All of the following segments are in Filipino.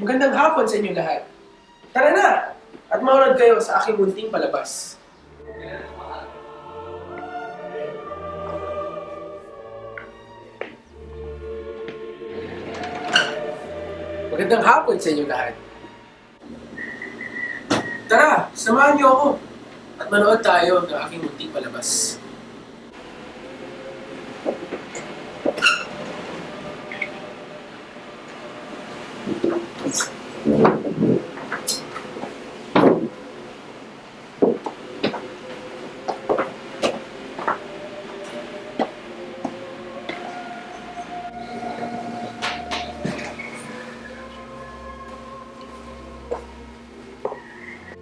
Magandang hapon sa inyong lahat. Tara na! At maunod kayo sa aking munting palabas. Magandang hapon sa inyong lahat. Tara, samahan niyo ako at manood tayo ng aking munting palabas.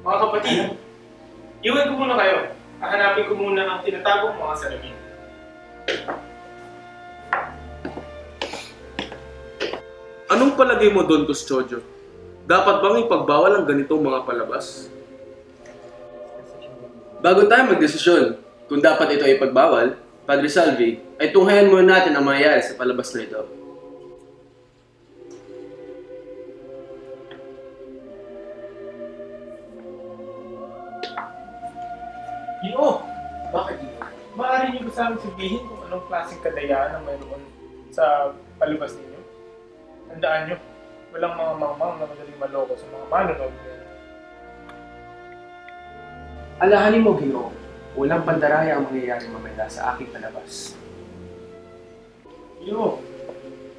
Mga kapatid, iwan ko muna kayo. Hahanapin ko muna ang tinatagong mga salamin. Anong palagay mo doon, Custodyo? Dapat bang ipagbawal ang ganitong mga palabas? Bago tayo magdesisyon kung dapat ito ipagbawal, Padre Salvi, ay tunghayan muna natin ang mangyayari sa palabas na ito. Gino, bakit Gino? Maaari niyo ba sa amin sabihin kung anong klaseng kadayaan ang mayroon sa palabas ninyo? Tandaan niyo, walang mga mamang na madaling maloko sa mga manonood niyo. Alahanin mo, Ginoo, walang pandaraya ang mangyayari mamaya sa aking palabas. Gino,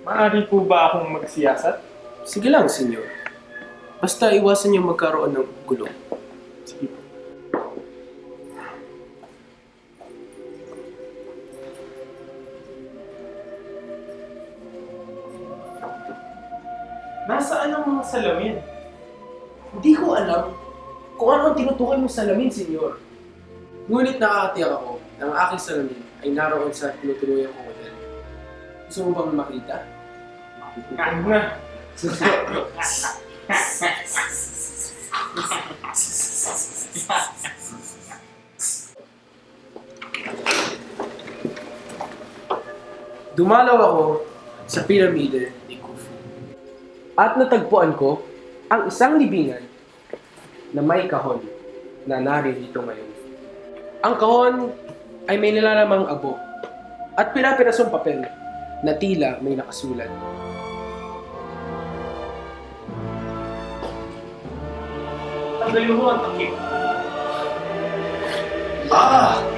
maaari po ba akong magsiyasat? Sige lang, senyor. Basta iwasan niyo magkaroon ng gulo. Sige po. Nasaan ang mga salamin? Hindi ko alam kung ano ang tinutukoy mong salamin, senyor. Ngunit nakakatiyak ako na ang aking salamin ay naroon sa tinutuluyang kong hotel. Gusto mo bang makita? Kain na. Dumalaw ako sa piramide ni Khufu. At natagpuan ko ang isang libingan na may kahon na naririto ngayon. Ang kahon ay may nilalamang abo at pira-pirasong papel na tila may nakasulat. Tanggalin mo ang takip. Ano?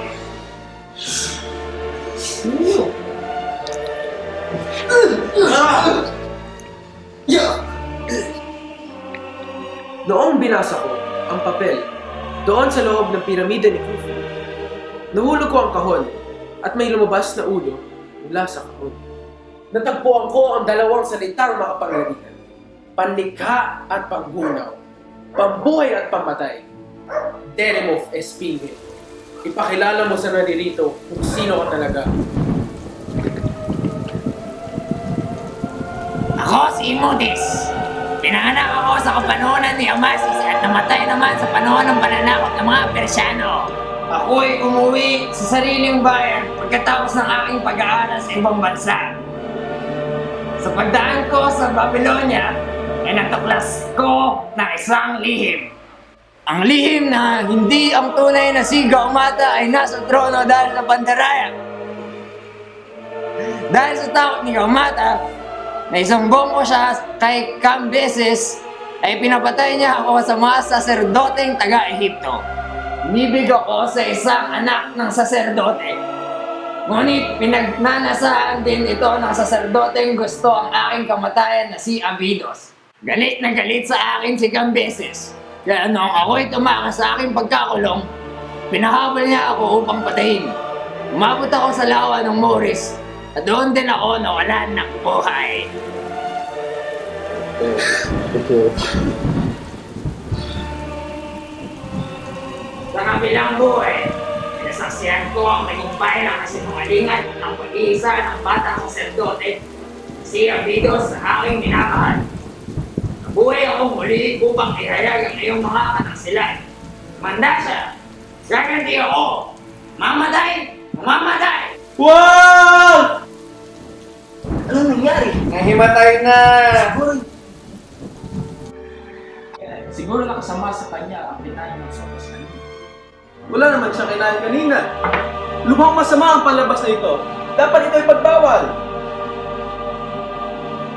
Noong binasa ko ang papel doon sa loob ng piramida ni Khufu, nahulog ko ang kahon at may lumabas na ulo mula sa kahon. Natagpuan ko ang dalawang salitang makapangyarihan: panlikha at panggunaw, pambuhay at pamatay. Deremof Espinge. Ipakilala mo sa naririto kung sino ka talaga. Ako si Imudis. Pinanganak ako sa kapanahonan ni Amasis at namatay naman sa panahon ng pananakot ng mga Persyano. Ako'y umuwi sa sariling bayan pagkatapos ng aking pag-aaral sa ibang bansa. Sa pagdaan ko sa Babylonia, ay natuklas ko ng isang lihim. Ang lihim na hindi ang tunay na si Gaumata ay nasa trono dahil sa pandaraya. Dahil sa takot ni Gaumata, na isumbong ko siya kay Cambyses, ay pinapatay niya ako sa mga saserdoteng taga-Ehipto. Inibig ako sa isang anak ng saserdote. Ngunit pinagnanasaan din ito ng saserdoteng gusto ang aking kamatayan na si Abydos. Galit na galit sa akin si Cambyses. Kaya noong ako'y tumakas sa aking pagkakulong, pinahabol niya ako upang patayin. Umabot ako sa lawa ng Moris at doon din ako nawalan ng buhay. Sa kabilang buhay, pinasaksihan ko ang tagumpay ng kasinungalingan ng pag-iisa ng batang saserdote, si Abydos sa aking minamahal. Nabuhay ako muli upang ihayag ang iyong mga kataksilan. Manda siya! Gaganti ako! Mamatay! Mamatay! Anong nangyari? Nahimatay na! Siguro nakasama sa kanya ang pinahin ng Sotos kanina. Wala naman siyang kinain kanina. Lubhang masama ang palabas na ito. Dapat ito ay pagbawal.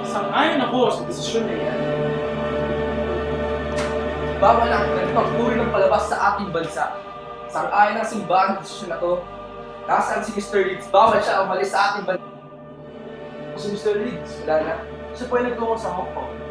Sang-ayon ako sa desisyon na yan. Bawal ang ganitong uri ng palabas sa ating bansa. Sang-ayon ang simbahan ng desisyon na to. Nasaan si Mr. Leeds? Bawal siya umalis sa ating bansa. Si Mr. Leeds, wala na. Siya po ay nagtungo sa Hong Kong.